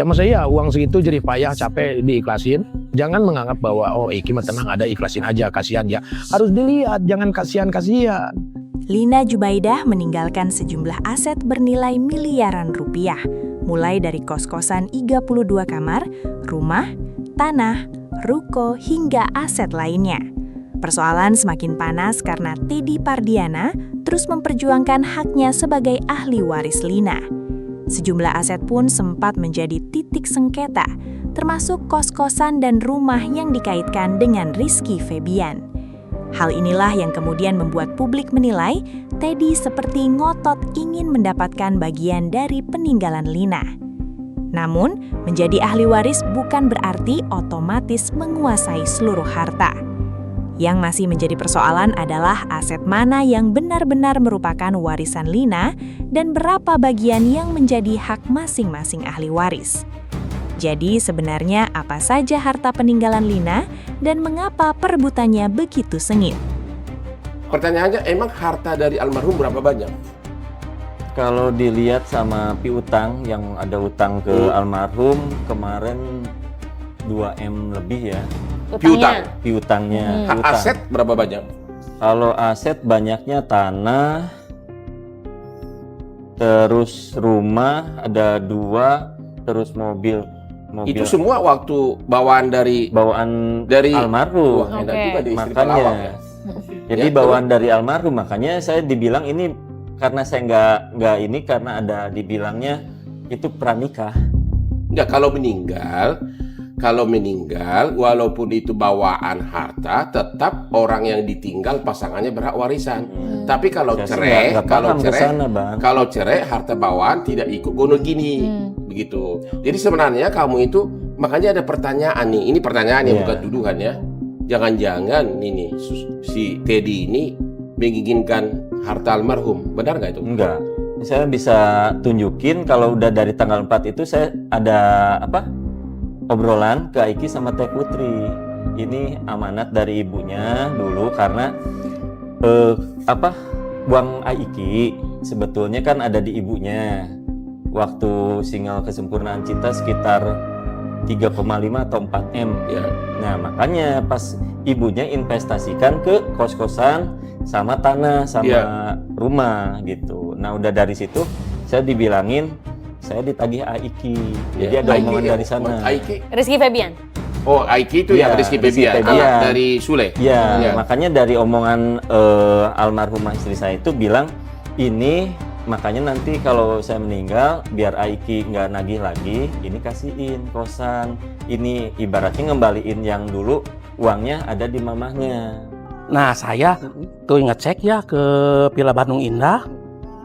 Ya masa iya uang segitu jadi payah, capek diikhlasin. Jangan menganggap bahwa Iki mah tenang, ada ikhlasin aja, kasihan ya. Harus dilihat, jangan kasihan-kasihan. Lina Jubaidah meninggalkan sejumlah aset bernilai miliaran rupiah, mulai dari kos-kosan 32 kamar, rumah, tanah, ruko, hingga aset lainnya. Persoalan semakin panas karena Teddy Pardiana terus memperjuangkan haknya sebagai ahli waris Lina. Sejumlah aset pun sempat menjadi titik sengketa, termasuk kos-kosan dan rumah yang dikaitkan dengan Rizky Febian. Hal inilah yang kemudian membuat publik menilai Teddy seperti ngotot ingin mendapatkan bagian dari peninggalan Lina. Namun, menjadi ahli waris bukan berarti otomatis menguasai seluruh harta. Yang masih menjadi persoalan adalah aset mana yang benar-benar merupakan warisan Lina dan berapa bagian yang menjadi hak masing-masing ahli waris. Jadi sebenarnya apa saja harta peninggalan Lina dan mengapa perebutannya begitu sengit? Pertanyaannya, emang harta dari almarhum berapa banyak? Kalau dilihat sama piutang yang ada utang ke almarhum kemarin 2M lebih ya. Piutangnya. Aset berapa banyak? Kalau aset banyaknya tanah, terus rumah ada 2, terus mobil. Itu semua waktu bawaan dari almarhum. Wah, enak juga di istri makanya pelawak ya. Jadi bawaan dari almarhum, makanya saya dibilang ini karena saya nggak ini karena ada dibilangnya itu pranikah. Enggak, kalau meninggal walaupun itu bawaan harta, tetap orang yang ditinggal pasangannya berhak warisan. Tapi kalau cerai, kalau cerai harta bawaan tidak ikut gono gini. Begitu. Jadi sebenarnya kamu itu, makanya ada pertanyaan nih. Ini pertanyaan yang bukan tuduhan ya. Jangan-jangan ini si Teddy ini menginginkan harta almarhum. Benar nggak itu? Enggak. Saya bisa tunjukin kalau udah dari tanggal 4 itu saya ada obrolan ke Aiki sama Teh Putri. Ini amanat dari ibunya dulu karena uang Aiki sebetulnya kan ada di ibunya. Waktu single Kesempurnaan Cinta sekitar 3,5 atau 4M ya. Nah, makanya pas ibunya investasikan ke kos-kosan sama tanah sama rumah gitu. Nah, udah dari situ saya dibilangin saya ditagih Aiki. Jadi ada omongan dari sana. Rizky Febian. Oh, Aiki itu yang Rizky Febian, anak dari Sule. Ya, makanya dari omongan almarhumah istri saya itu bilang ini makanya nanti kalau saya meninggal biar Aiki nggak nagih lagi, ini kasihin kosan. Ini ibaratnya ngembaliin yang dulu uangnya ada di mamahnya. Nah, saya tuh ngecek ya ke Villa Bandung Indah.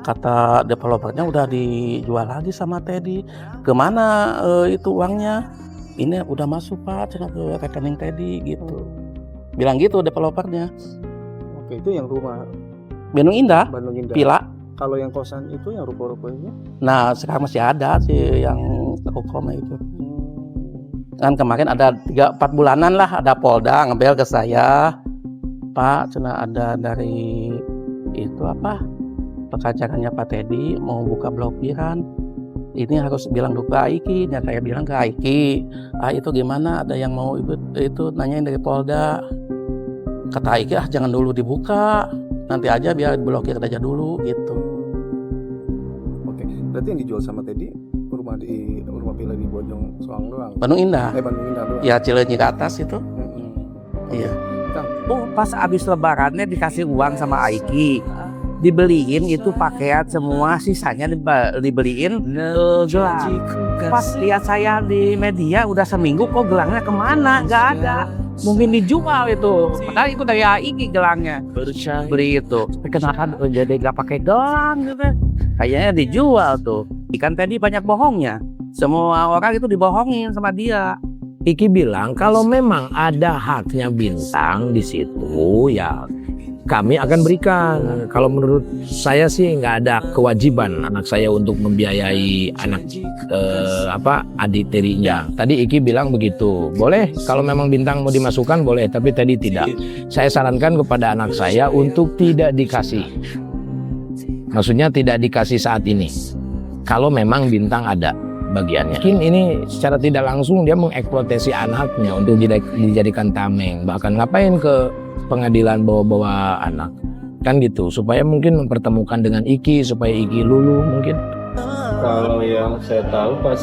Kata developernya udah dijual lagi sama Teddy. Kemana itu uangnya? Ini udah masuk Pak, ke rekening Teddy gitu. Bilang gitu developernya. Oke, itu yang rumah Bandung Indah. Villa. Kalau yang kosan itu yang ruko-ruko itu? Nah, sekarang masih ada sih yang ruko-ruko itu. Kan kemarin ada 3-4 bulanan lah ada Polda ngebel ke saya. Pak, cina ada dari itu pengacaranya Pak Teddy mau buka blokiran. Ini harus bilang dulu ke Aiki. Dan saya bilang ke Aiki, itu gimana? Ada yang mau itu nanyain dari Polda. Kata Aiki, jangan dulu dibuka. Nanti aja biar blokir aja dulu gitu. Oke, berarti yang dijual sama Teddy rumah villa di Bojong Soang doang. Bandung Indah. Bandung Indah doang. Ya Cileunyi ke atas itu. Iya. Pas abis lebarannya dikasih uang sama Aiki. Dibeliin itu pakaian semua, sisanya dibeliin gelang. Pas lihat saya di media udah seminggu kok gelangnya kemana? Gak ada. Mungkin dijual itu. Padahal itu dari Aiki gelangnya. Beli itu. Kenapa jadi gak pakai gelang gitu? Kayaknya dijual tuh. Ikan Teddy banyak bohongnya. Semua orang itu dibohongin sama dia. Iki bilang kalau memang ada haknya Bintang di situ ya kami akan berikan. Kalau menurut saya sih nggak ada kewajiban anak saya untuk membiayai anak adik tirinya. Tadi Iki bilang begitu. Boleh kalau memang Bintang mau dimasukkan boleh, tapi tadi tidak. Saya sarankan kepada anak saya untuk tidak dikasih. Maksudnya tidak dikasih saat ini. Kalau memang Bintang ada. bagiannya. Mungkin ini secara tidak langsung dia mengeksploitasi anaknya untuk dijadikan tameng. Bahkan ngapain ke pengadilan bawa-bawa anak. Kan gitu, supaya mungkin mempertemukan dengan Iki, supaya Iki lulu mungkin. Kalau yang saya tahu pas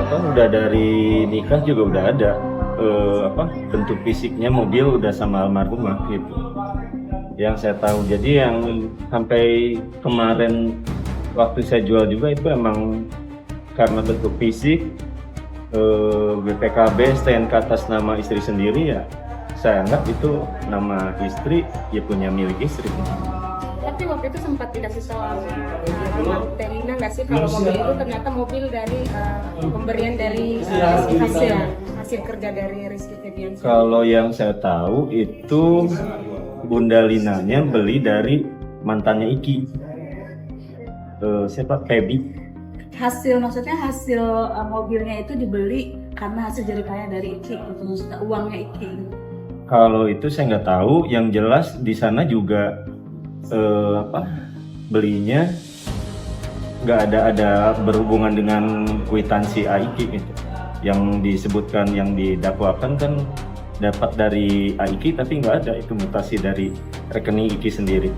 udah dari nikah juga udah ada bentuk fisiknya mobil udah sama almarhumah gitu. Yang saya tahu, jadi yang sampai kemarin waktu saya jual juga itu emang karena bentuk fisik BPKB STNK atas nama istri sendiri ya saya anggap itu nama istri ya punya milik istri. Tapi waktu itu sempat dikasih tahu Terina nggak sih kalau mobil itu ternyata mobil dari pemberian dari hasil kerja dari Rizky Febian. Kalau yang saya tahu itu Bunda Linanya beli dari mantannya Iki. Siapa? Febi. Maksudnya hasil mobilnya itu dibeli karena hasil jeripaya dari Iki, itu maksudnya uangnya Iki. Kalau itu saya nggak tahu. Yang jelas di sana juga belinya nggak ada berhubungan dengan kwitansi Aiki gitu. Yang disebutkan yang didakwakan kan dapat dari Aiki tapi nggak ada, itu mutasi dari rekening Iki sendiri.